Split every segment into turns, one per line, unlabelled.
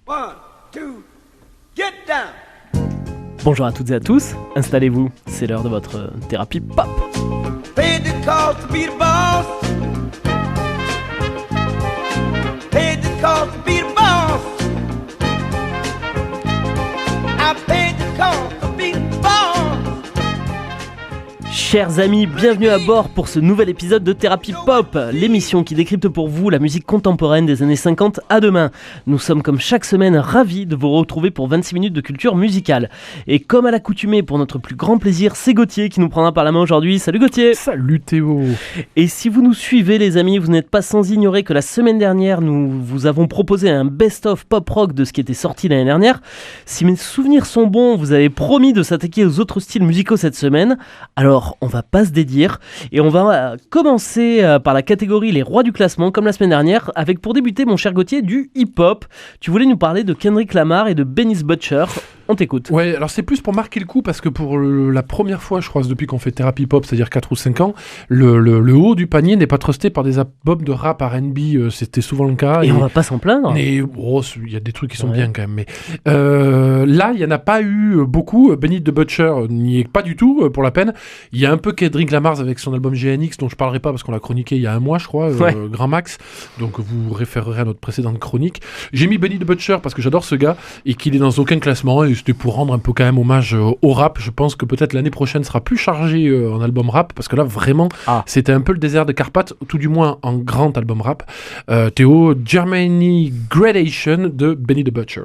One, two, get down.
Bonjour à toutes et à tous, installez-vous, c'est l'heure de votre thérapie pop.
Paid the cost to be the boss. Paid the cost to be the boss. I paid the cost to be the boss.
Chers amis, bienvenue à bord pour ce nouvel épisode de Thérapie Pop, l'émission qui décrypte pour vous la musique contemporaine des années 50 à demain. Nous sommes comme chaque semaine ravis de vous retrouver pour 26 minutes de culture musicale. Et comme à l'accoutumée, pour notre plus grand plaisir, c'est Gauthier qui nous prendra par la main aujourd'hui. Salut Gauthier.
Salut Théo.
Et si vous nous suivez les amis, vous n'êtes pas sans ignorer que la semaine dernière, nous vous avons proposé un best-of pop-rock de ce qui était sorti l'année dernière. Si mes souvenirs sont bons, vous avez promis de s'attaquer aux autres styles musicaux cette semaine. Alors, on va pas se dédire et on va commencer par la catégorie les rois du classement comme la semaine dernière avec pour débuter mon cher Gauthier du hip-hop. Tu voulais nous parler de Kendrick Lamar et de Benny Butcher. On t'écoute.
Ouais, alors c'est plus pour marquer le coup parce que pour la première fois, je crois, depuis qu'on fait Thérapie Pop, c'est-à-dire 4 ou 5 ans, le haut du panier n'est pas trusté par des albums de rap R&B, c'était souvent le cas.
Et on va pas s'en plaindre.
Mais il y a des trucs qui sont bien quand même. Mais là, il n'y en a pas eu beaucoup. Benny the Butcher n'y est pas du tout, pour la peine. Il y a un peu Kendrick Lamar avec son album GNX, dont je parlerai pas parce qu'on l'a chroniqué il y a un mois, je crois, grand max. Donc vous référerez à notre précédente chronique. J'ai mis Benny the Butcher parce que j'adore ce gars et qu'il est dans aucun classement. Et c'était pour rendre un peu quand même hommage au rap. Je pense que peut-être l'année prochaine sera plus chargée en album rap parce que là vraiment c'était un peu le désert de Carpath, tout du moins en grand album rap. Théo, Germany Gradation de Benny the Butcher.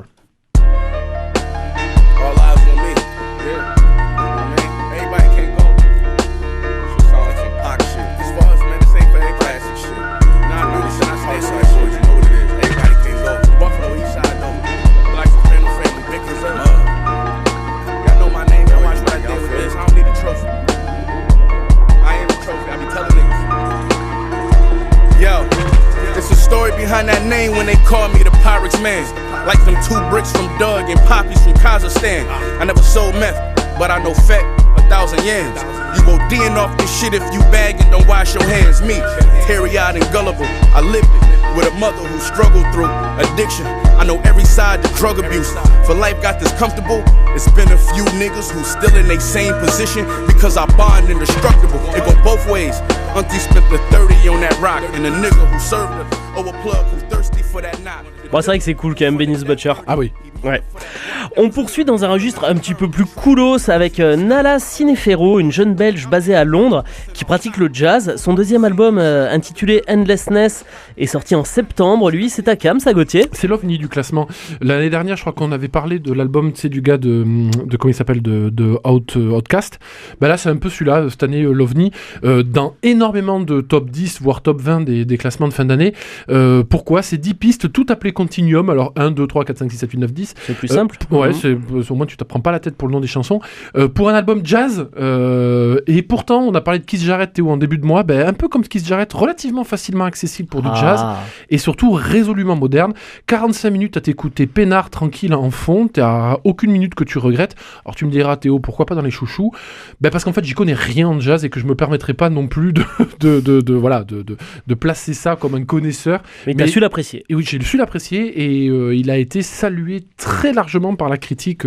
Behind that name when they call me the Pyrex man. Like them 2 bricks from Doug and Poppies from Kazakhstan. I never sold meth, but I know fat 1,000 yens. You go D'ing off this shit if you bag and don't wash your hands. Me, teary-eyed and gullible, I lived it with a mother who struggled through addiction. I know every side to drug abuse. For life got this comfortable, it's been a few niggas who still in they same position because I bond indestructible. It go both ways. Auntie spent the 30 on that rock and a nigga who served her. Oh, a plug who thirsty for that knot.
Bon, c'est vrai que c'est cool quand même, Benny the Butcher.
Ah oui.
Ouais. On poursuit dans un registre un petit peu plus coolos avec Nala Cinefero, une jeune belge basée à Londres qui pratique le jazz. Son deuxième album intitulé Endlessness est sorti en septembre. Lui, c'est à Cam, ça Gauthier.
C'est l'ovni du classement. L'année dernière, je crois qu'on avait parlé de l'album, tu sais, du gars de comment il s'appelle, de Outcast. Ben là, c'est un peu celui-là, cette année, l'ovni, dans énormément de top 10, voire top 20 des classements de fin d'année. Pourquoi ? C'est 10 pistes, tout appelé Continuum. Alors 1, 2, 3, 4, 5, 6, 7, 8, 9, 10.
C'est plus simple.
Ouais, au moins tu te prends pas la tête pour le nom des chansons. Pour un album jazz, et pourtant on a parlé de Keith Jarrett, Théo, en début de mois, un peu comme Keith Jarrett, relativement facilement accessible pour du jazz, et surtout résolument moderne. 45 minutes à t'écouter peinard, tranquille, en fond, t'as aucune minute que tu regrettes. Alors tu me diras, Théo, pourquoi pas dans les chouchous ? Parce qu'en fait j'y connais rien en jazz et que je me permettrai pas non plus de placer ça comme un connaisseur.
Mais t'as su l'apprécier.
Et oui, j'ai su l'apprécier et il a été salué très largement par la critique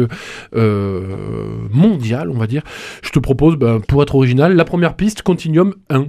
mondiale, on va dire. Je te propose, pour être original, la première piste, Continuum 1.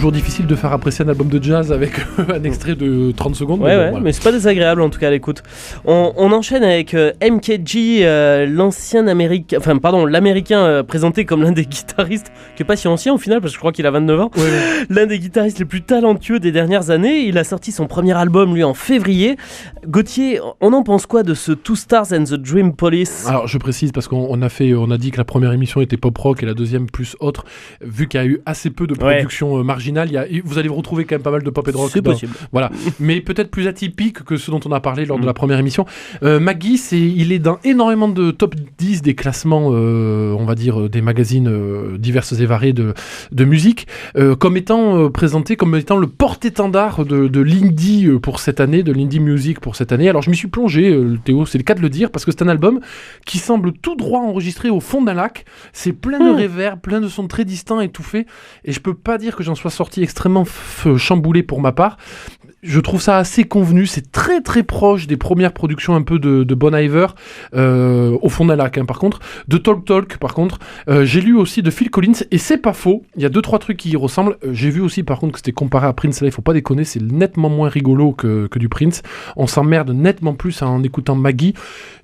toujours difficile de faire apprécier un album de jazz avec un extrait de 30 secondes.
Ouais,
voilà.
mais c'est pas désagréable en tout cas à l'écoute. On enchaîne avec MKG, l'américain présenté comme l'un des guitaristes, qui est pas si ancien au final, parce que je crois qu'il a 29 ans.
Ouais.
L'un des guitaristes les plus talentueux des dernières années. Il a sorti son premier album, lui, en février. Gauthier, on en pense quoi de ce Two Stars and the Dream Police ?
Alors je précise parce qu'on a dit que la première émission était pop rock et la deuxième plus autre. Vu qu'il y a eu assez peu de production marginale, vous allez retrouver quand même pas mal de pop et de rock.
C'est possible.
Voilà, mais peut-être plus atypique que ce dont on a parlé lors de la première émission. Maggie, il est dans énormément de top 10 des classements, on va dire, des magazines diverses et variés de musique, comme étant présenté comme étant le porte-étendard de l'indie pour cette année, de l'indie music pour cette année. Alors je m'y suis plongé, Théo, c'est le cas de le dire, parce que c'est un album qui semble tout droit enregistré au fond d'un lac. C'est plein de reverb, plein de sons très distants, étouffés, et je peux pas dire que j'en sois sorti extrêmement chamboulé pour ma part. Je trouve ça assez convenu, c'est très très proche des premières productions un peu de Bon Iver, au fond d'un lac par contre, de Talk Talk par contre, j'ai lu aussi de Phil Collins, et c'est pas faux, il y a 2-3 trucs qui y ressemblent. J'ai vu aussi par contre que c'était comparé à Prince, là il faut pas déconner, c'est nettement moins rigolo que du Prince, on s'emmerde nettement plus en écoutant Maggie.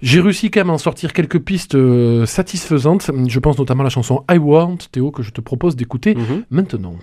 J'ai réussi quand même à en sortir quelques pistes satisfaisantes, je pense notamment à la chanson I Want, Théo, que je te propose d'écouter maintenant.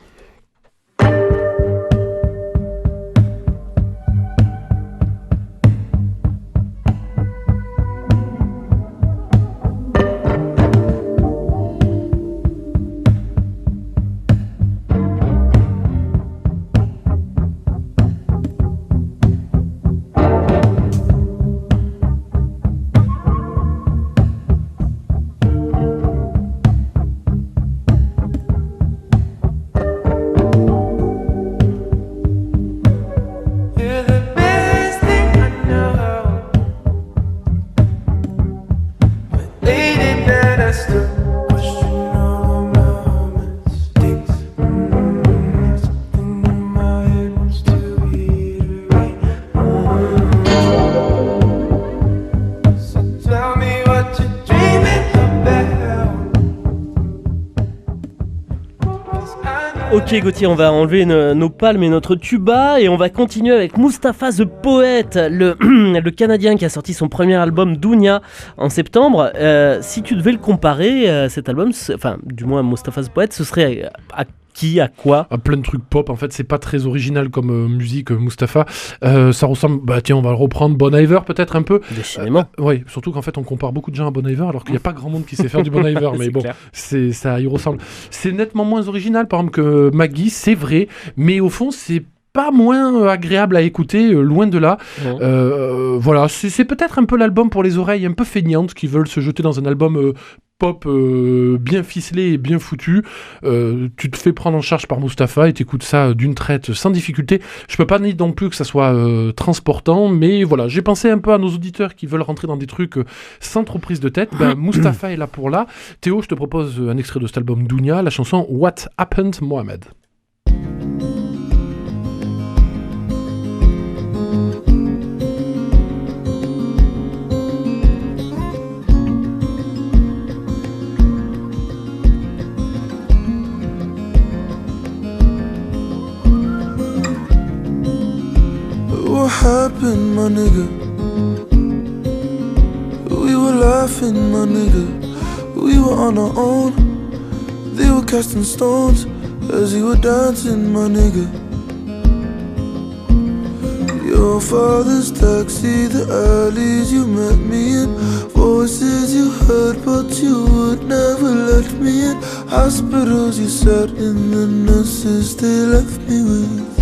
Ok Gauthier, on va enlever nos palmes et notre tuba et on va continuer avec Mustapha the Poet, le Canadien qui a sorti son premier album Dounia en septembre. Si tu devais le comparer, cet album, enfin du moins Mustapha the Poet, ce serait à qui, à quoi?
Plein de trucs pop, en fait c'est pas très original comme musique, Mustapha. Ça ressemble, tiens on va le reprendre, Bon Iver peut-être un peu.
Décidément.
Oui, surtout qu'en fait on compare beaucoup de gens à Bon Iver alors qu'il n'y a pas grand monde qui sait faire du Bon Iver, mais bon, ça y ressemble. C'est nettement moins original par exemple que Maggie, c'est vrai, mais au fond c'est pas moins agréable à écouter, loin de là. Voilà, c'est peut-être un peu l'album pour les oreilles un peu feignantes qui veulent se jeter dans un album pop bien ficelé et bien foutu. Tu te fais prendre en charge par Mustapha et t'écoutes ça d'une traite sans difficulté. Je peux pas dire non plus que ça soit transportant, mais voilà, j'ai pensé un peu à nos auditeurs qui veulent rentrer dans des trucs sans trop prise de tête. Mustapha est là pour là. Théo, je te propose un extrait de cet album Dounia, la chanson What Happened Mohamed.
What happened, my nigga? We were laughing, my nigga. We were on our own. They were casting stones as you were dancing, my nigga. Your father's taxi, the alleys you met me in, voices you heard but you would never let me in, hospitals you sat in, the nurses they left me with.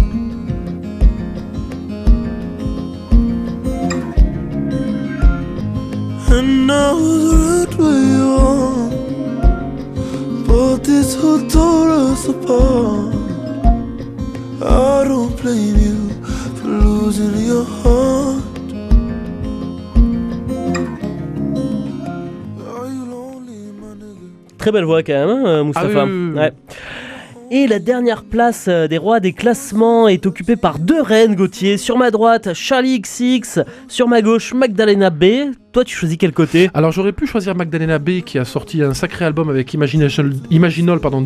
And I was right where you are, but this whole tore us apart. I don't blame you for losing your heart. Are you lonely, my nigga?
Très belle voix quand même, Mustapha.
oui.
Ouais. Et la dernière place des rois des classements est occupée par deux reines, Gauthier. Sur ma droite, Charlie XX. Sur ma gauche, Magdalena B. Toi, tu choisis quel côté ?
Alors j'aurais pu choisir Magdalena Bay qui a sorti un sacré album avec Imaginal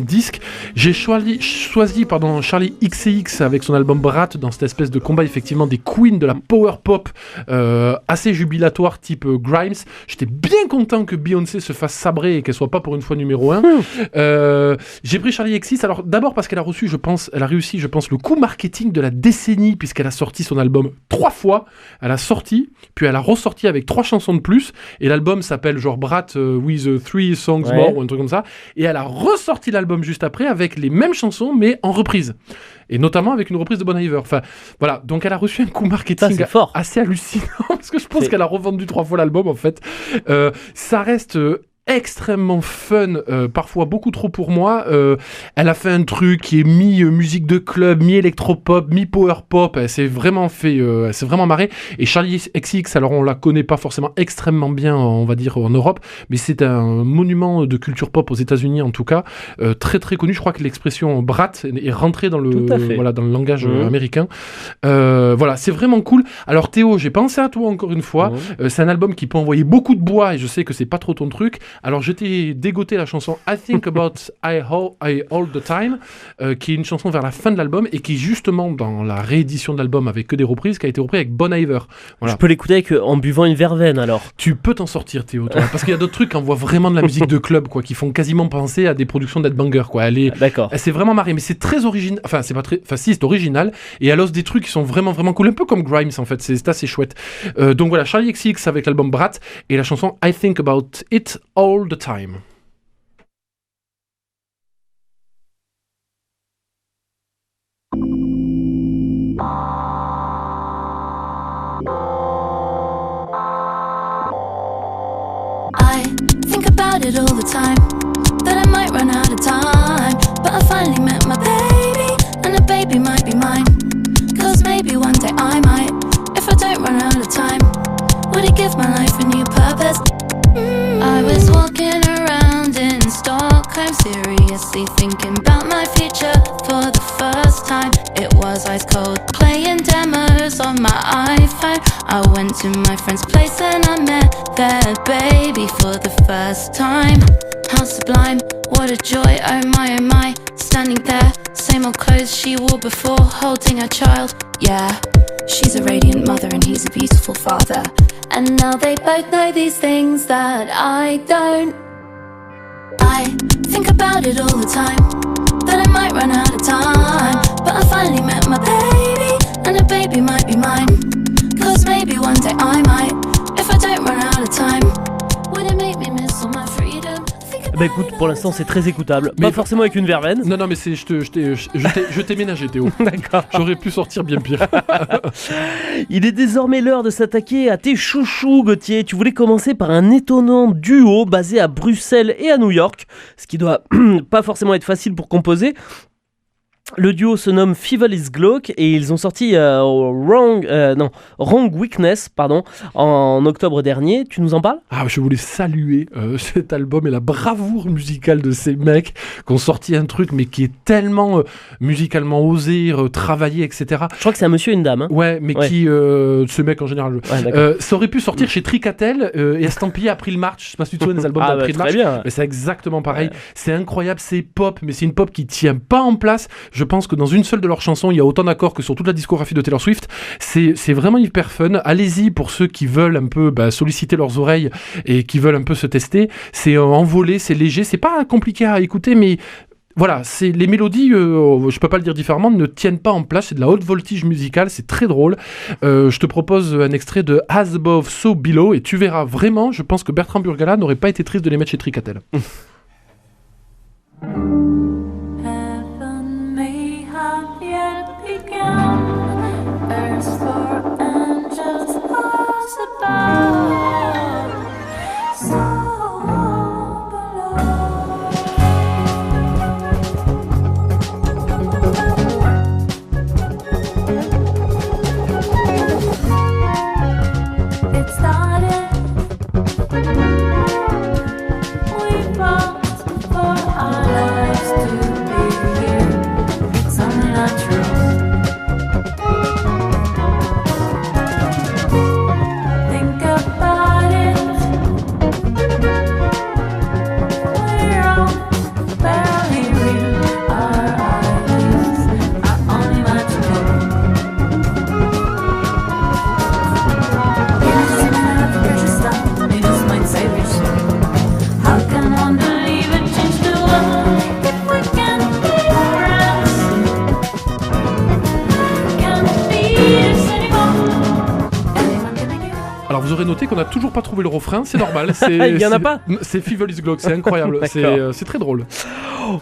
Disc. J'ai choisi Charlie XCX avec son album Brat dans cette espèce de combat effectivement des queens de la power pop assez jubilatoire type Grimes. J'étais bien content que Beyoncé se fasse sabrer et qu'elle soit pas pour une fois numéro 1. J'ai pris Charlie XCX alors d'abord parce qu'elle a réussi je pense le coup marketing de la décennie puisqu'elle a sorti son album 3 fois. Elle a sorti puis elle a ressorti avec 3 chansons de plus et l'album s'appelle genre Brat with 3 songs more ou un truc comme ça et elle a ressorti l'album juste après avec les mêmes chansons mais en reprise et notamment avec une reprise de Bon Iver. Enfin voilà, donc elle a reçu un coup marketing assez hallucinant parce que je pense qu'elle a revendu 3 fois l'album en fait. Ça reste extrêmement fun, parfois beaucoup trop pour moi. Elle a fait un truc qui est mi-musique de club, mi-électropop, mi-power pop. Elle s'est vraiment marrée. Et Charlie XCX, alors on la connaît pas forcément extrêmement bien, on va dire, en Europe, mais c'est un monument de culture pop aux États-Unis en tout cas, très très connu. Je crois que l'expression brat est rentrée dans le langage américain. Voilà, c'est vraiment cool. Alors Théo, j'ai pensé à toi encore une fois. C'est un album qui peut envoyer beaucoup de bois et je sais que c'est pas trop ton truc. Alors je t'ai dégoté la chanson I Think About I All the Time, qui est une chanson vers la fin de l'album et qui est justement dans la réédition de l'album avec que des reprises, qui a été reprise avec Bon Iver. Voilà.
Je peux l'écouter en buvant une verveine alors.
Tu peux t'en sortir Théo, toi, parce qu'il y a d'autres trucs qui envoient vraiment de la musique de club, quoi, qui font quasiment penser à des productions d'Headbanger, quoi.
D'accord.
Elle s'est vraiment marrée, mais c'est très original. Enfin, c'est pas très. Enfin, si, c'est original et elle ose des trucs qui sont vraiment vraiment cool, un peu comme Grimes en fait. C'est assez chouette. Donc voilà, Charlie XCX avec l'album Brat et la chanson I Think About It All the Time.
I think about it all the time, that I might run out of time, but I finally met my baby, and the baby might be mine, 'cause maybe one day I might, if I don't run out of time, would it give my life a new purpose? I was walking around in Stockholm, seriously thinking about my future for the first time. It was ice cold, playing demos on my iPhone. I went to my friend's place and I met their baby for the first time. How sublime, what a joy, oh my, standing there, same old clothes she wore before, holding her child, yeah. She's a radiant mother and he's a beautiful father. And now they both know these things that I don't. I think about it all the time, that I might run out of time, but I finally met my baby, and the baby might be mine, 'cause maybe one day I might, if I don't run out of time, would it make me miss all my freedom?
Bah écoute, pour l'instant c'est très écoutable, mais pas forcément avec une verveine.
Non mais je t'ai ménagé Théo.
D'accord.
J'aurais pu sortir bien pire.
Il est désormais l'heure de s'attaquer à tes chouchous, Gauthier. Tu voulais commencer par un étonnant duo basé à Bruxelles et à New York, ce qui doit pas forcément être facile pour composer. Le duo se nomme Fievel is Glauque et ils ont sorti Wrong Weakness en octobre dernier. Tu nous en parles ?
Je voulais saluer cet album et la bravoure musicale de ces mecs qui ont sorti un truc mais qui est tellement musicalement osé, travaillé, etc.
Je crois que c'est un monsieur et une dame. Hein.
Ouais, mais qui, ce mec en général, ça aurait pu sortir chez Tricatel et Estampillé a pris le marche. Je sais pas si tu te souviens des albums d'April March.
Bien.
Mais c'est exactement pareil. Ouais. C'est incroyable, c'est pop, mais c'est une pop qui tient pas en place. Je pense que dans une seule de leurs chansons, il y a autant d'accords que sur toute la discographie de Taylor Swift. C'est vraiment hyper fun. Allez-y pour ceux qui veulent un peu solliciter leurs oreilles et qui veulent un peu se tester. C'est envolé, c'est léger, c'est pas compliqué à écouter, mais voilà, c'est les mélodies, je peux pas le dire différemment, ne tiennent pas en place. C'est de la haute voltige musicale, c'est très drôle. Je te propose un extrait de As Above, So Below et tu verras vraiment. Je pense que Bertrand Burgala n'aurait pas été triste de les mettre chez Tricatel.
Think
Alors vous aurez noté qu'on n'a toujours pas trouvé le refrain, c'est normal.
Il y en a pas.
C'est Fever is Glock, c'est incroyable, c'est très drôle.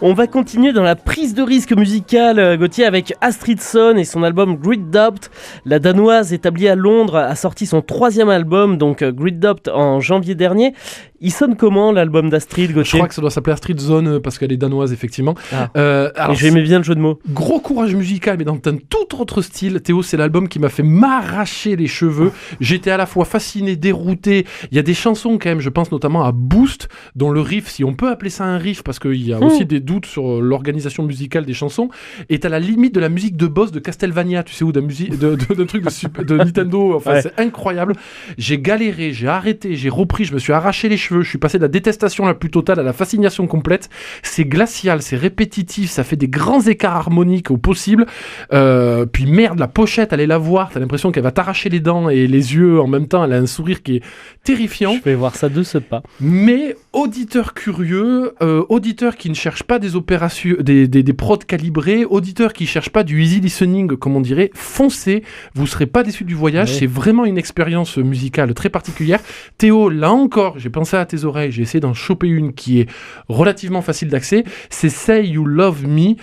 On va continuer dans la prise de risque musicale, Gauthier, avec Astrid Sonn et son album Great Doubt. La Danoise établie à Londres a sorti son 3e album, donc Great Doubt, en janvier dernier. Il sonne comment l'album d'Astrid, Gauthier ?
Je crois que ça doit s'appeler Astrid Sonn parce qu'elle est danoise, effectivement.
Alors, et j'aimais bien le jeu de mots.
Gros courage musical, mais dans un tout autre style. Théo, c'est l'album qui m'a fait m'arracher les cheveux. J'étais à la fois fasciné, dérouté. Il y a des chansons quand même, je pense notamment à Boost, dont le riff, si on peut appeler ça un riff, parce qu'il y a aussi des doutes sur l'organisation musicale des chansons, est à la limite de la musique de boss de Castlevania, tu sais, ou d'un truc de Nintendo. Enfin, c'est incroyable. J'ai galéré, j'ai arrêté, j'ai repris, je me suis arraché les cheveux. Je suis passé de la détestation la plus totale à la fascination complète. C'est glacial, c'est répétitif, ça fait des grands écarts harmoniques au possible. Puis merde, la pochette, allez la voir, t'as l'impression qu'elle va t'arracher les dents et les yeux en même temps. Elle a un sourire qui est terrifiant.
Je vais voir ça de ce pas.
Mais auditeur curieux, auditeur qui ne cherche pas des opérations, des prods calibrés, auditeur qui ne cherche pas du easy listening, comme on dirait, foncez, vous serez pas déçus du voyage. Ouais. C'est vraiment une expérience musicale très particulière. Théo, là encore, j'ai pensé à tes oreilles, j'ai essayé d'en choper une qui est relativement facile d'accès. C'est Say You Love Me.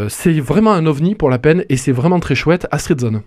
C'est vraiment un ovni pour la peine et c'est vraiment très chouette. Astrid Sonn.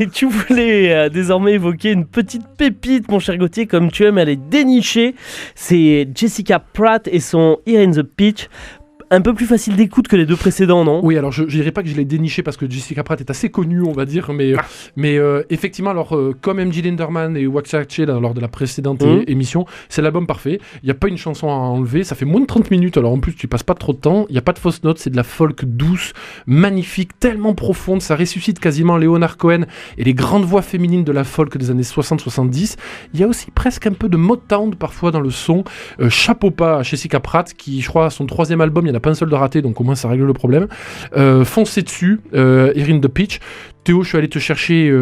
Et tu voulais désormais évoquer une petite pépite, mon cher Gauthier, comme tu aimes aller dénicher. C'est Jessica Pratt et son Here in the Pitch. Un peu plus facile d'écoute que les deux précédents, non ?
Oui, alors je dirais pas que je l'ai déniché parce que Jessica Pratt est assez connue, on va dire, mais effectivement, alors comme M.J. Linderman et Waxahachie lors de la précédente émission, c'est l'album parfait. Il n'y a pas une chanson à enlever, ça fait moins de 30 minutes, alors en plus tu passes pas trop de temps, il n'y a pas de fausses notes, c'est de la folk douce, magnifique, tellement profonde, ça ressuscite quasiment Leonard Cohen et les grandes voix féminines de la folk des années 60-70. Il y a aussi presque un peu de Motown parfois dans le son. Chapeau pas à Jessica Pratt qui, je crois, à son 3e album, il y en a pas un seul de raté, donc au moins ça règle le problème. Foncez dessus, Here in the Pitch. Théo, je suis allé te chercher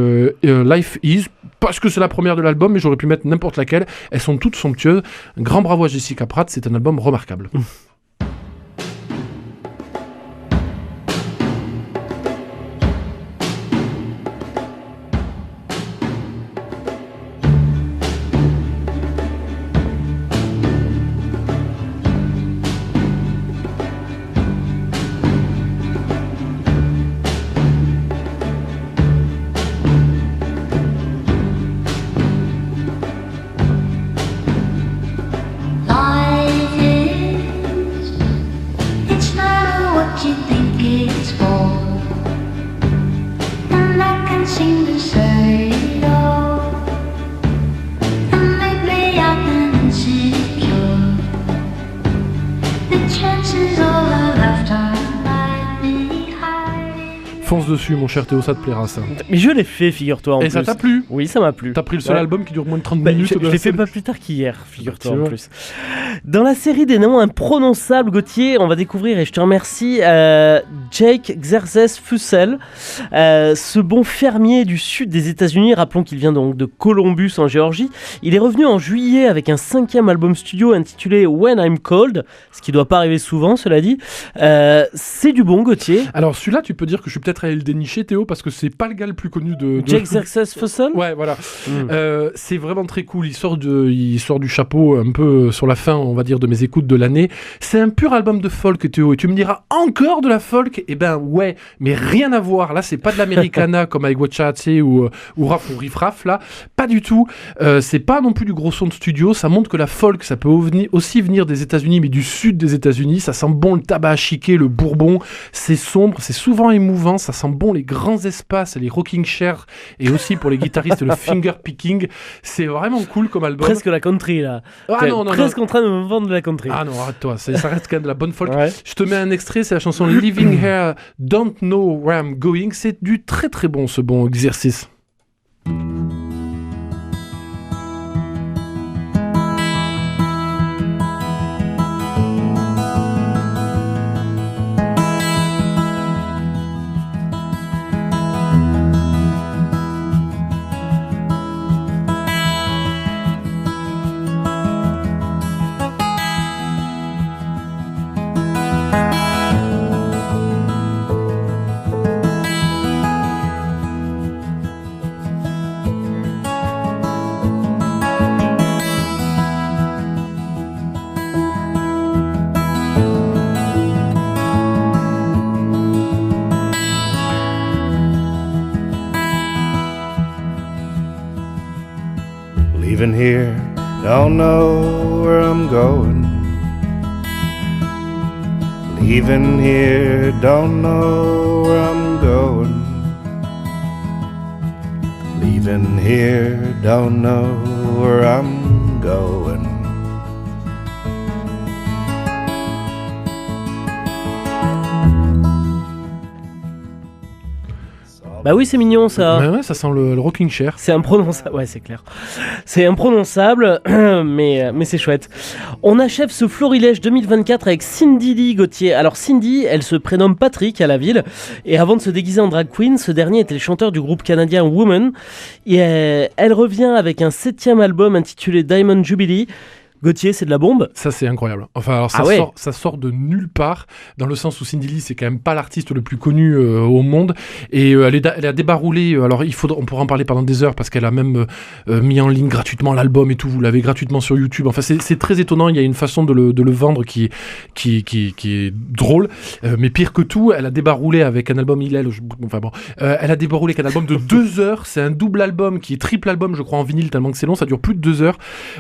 Life Is, parce que c'est la première de l'album, mais j'aurais pu mettre n'importe laquelle. Elles sont toutes somptueuses. Un grand bravo à Jessica Pratt, c'est un album remarquable. Fonce dessus, mon cher Théo, ça te plaira, ça.
Mais je l'ai fait, figure-toi, en plus.
Et ça t'a plu ?
Oui, ça m'a plu.
T'as pris le seul album qui dure moins de 30 minutes.
Je l'ai fait pas plus tard qu'hier, figure-toi, en plus. Dans la série des noms imprononçables, Gauthier, on va découvrir, et je te remercie, Jake Xerzes Fussell, ce bon fermier du sud des États-Unis. Rappelons qu'il vient donc de Columbus, en Géorgie. Il est revenu en juillet avec un 5e album studio intitulé When I'm Cold, ce qui doit pas arriver souvent, cela dit. C'est du bon, Gauthier.
Alors, celui-là, tu peux dire que je suis peut-être peut-être aller le dénicher, Théo, parce que c'est pas le gars le plus connu de...
Jake Success Fussell.
Ouais, voilà. C'est vraiment très cool. Il sort du chapeau un peu sur la fin, on va dire, de mes écoutes de l'année. C'est un pur album de folk, Théo. Et tu me diras, encore de la folk? Eh ben ouais, mais rien à voir. Là, c'est pas de l'Americana comme avec Watchatse ou Raf ou Riff Raff, là. Pas du tout. C'est pas non plus du gros son de studio. Ça montre que la folk, ça peut aussi venir des États-Unis, mais du sud des États-Unis. Ça sent bon le tabac chiqué, le bourbon. C'est sombre, c'est souvent émouvant. Ça sent bon les grands espaces, les rocking chairs, et aussi pour les guitaristes, le finger picking. C'est vraiment cool comme album.
Presque la country, là.
Ah non,
presque en train de me vendre de la country.
Ah non, arrête-toi. Ça reste quand même de la bonne folk.
Ouais.
Je te mets un extrait, c'est la chanson Living Here, Don't Know Where I'm Going. C'est du très très bon, ce bon exercice.
Leaving here, don't know where I'm going. Leaving here, don't know where I'm going. Leaving here, don't know where I'm going.
Bah oui, c'est mignon ça.
Ouais, ça sent le rocking chair.
C'est imprononçable. Ouais, c'est clair. C'est imprononçable, mais c'est chouette. On achève ce Florilège 2024 avec Cindy Lee Gauthier. Alors Cindy, elle se prénomme Patrick à la ville, et avant de se déguiser en drag queen, ce dernier était le chanteur du groupe canadien Woman. Et elle revient avec un 7e album intitulé Diamond Jubilee. Gauthier, c'est de la bombe.
Ça, c'est incroyable. Enfin, alors ça sort de nulle part, dans le sens où Cindy Lee, c'est quand même pas l'artiste le plus connu au monde, et elle a débaroulé. Alors, on pourra en parler pendant des heures, parce qu'elle a même mis en ligne gratuitement l'album et tout. Vous l'avez gratuitement sur YouTube. Enfin, c'est très étonnant. Il y a une façon de le vendre qui est drôle, mais pire que tout, elle a débaroulé avec un album elle a débaroulé avec un album de 2 heures. C'est un double album qui est triple album, je crois, en vinyle, tellement que c'est long. Ça dure plus de 2 heures.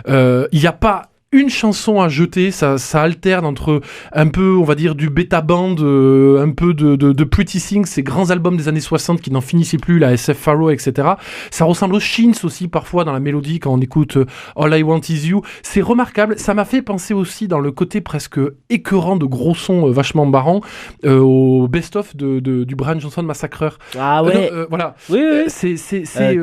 Il n'y a pas une chanson à jeter, ça alterne entre un peu, on va dire, du bêta band, un peu de Pretty Things, ces grands albums des années 60 qui n'en finissaient plus, la SF Pharaoh, etc. Ça ressemble aux Shins aussi, parfois, dans la mélodie, quand on écoute All I Want Is You. C'est remarquable. Ça m'a fait penser aussi, dans le côté presque écœurant de gros sons vachement marrants, au best-of du Brian Johnson Massacreur.
Ah ouais.
Voilà.
Oui.
C'est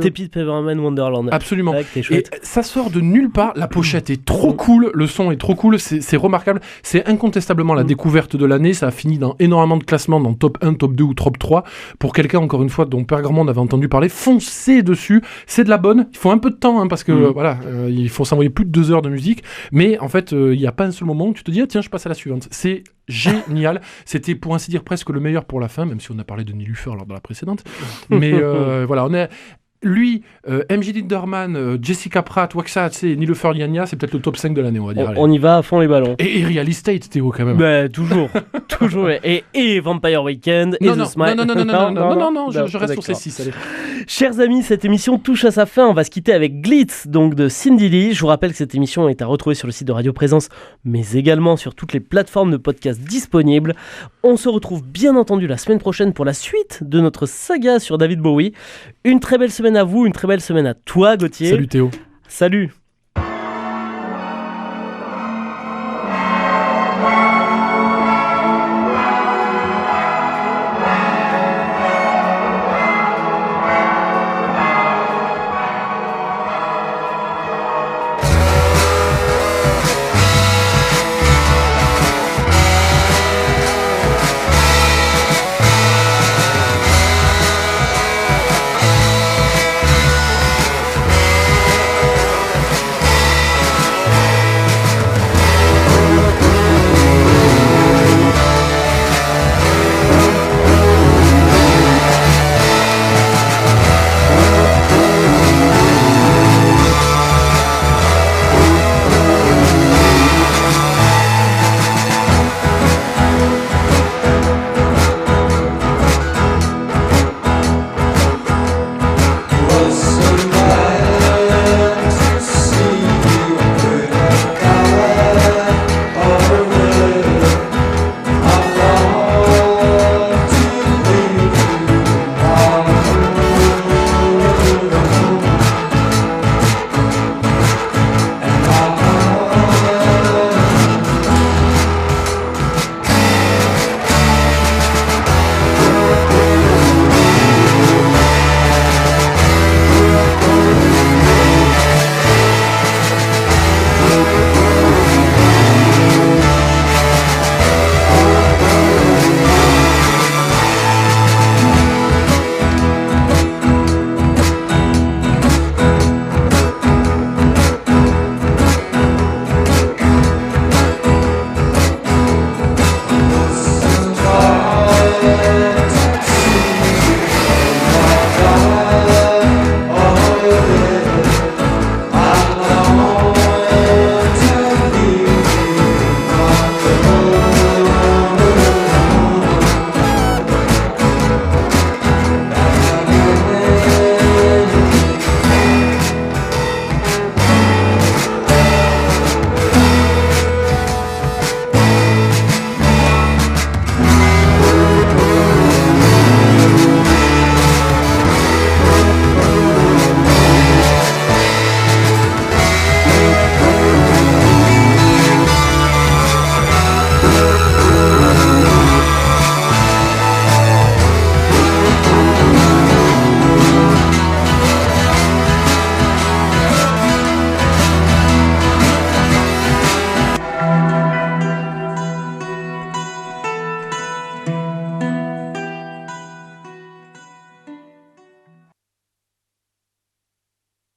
Tepid Peppermint Wonderland.
Absolument.
Ouais,
et ça sort de nulle part. La pochette est trop cool. Le son est trop cool, c'est remarquable. C'est incontestablement la découverte de l'année. Ça a fini dans énormément de classements, dans top 1, top 2 ou top 3. Pour quelqu'un, encore une fois, dont Père Grand avait entendu parler, foncez dessus. C'est de la bonne. Il faut un peu de temps, parce que il faut s'envoyer plus de 2 heures de musique. Mais en fait, il n'y a pas un seul moment où tu te dis, tiens, je passe à la suivante. C'est génial. C'était, pour ainsi dire, presque le meilleur pour la fin, même si on a parlé de Nilufer lors de la précédente. Mais voilà, on est... Lui, MJ Linderman, Jessica Pratt, Waxahachie et Nilufer Liania, c'est peut-être le top 5 de l'année, on va dire.
On y va à fond les ballons.
Et Real Estate, Théo, quand même.
Bah, toujours. Et Vampire Weekend, et The Smile.
Non, je reste sur ces 6, allez.
Chers amis, cette émission touche à sa fin. On va se quitter avec Glitz, donc de Cindy Lee. Je vous rappelle que cette émission est à retrouver sur le site de Radio Présence, mais également sur toutes les plateformes de podcast disponibles. On se retrouve bien entendu la semaine prochaine pour la suite de notre saga sur David Bowie. Une très belle semaine à vous, une très belle semaine à toi, Gauthier.
Salut Théo.
Salut.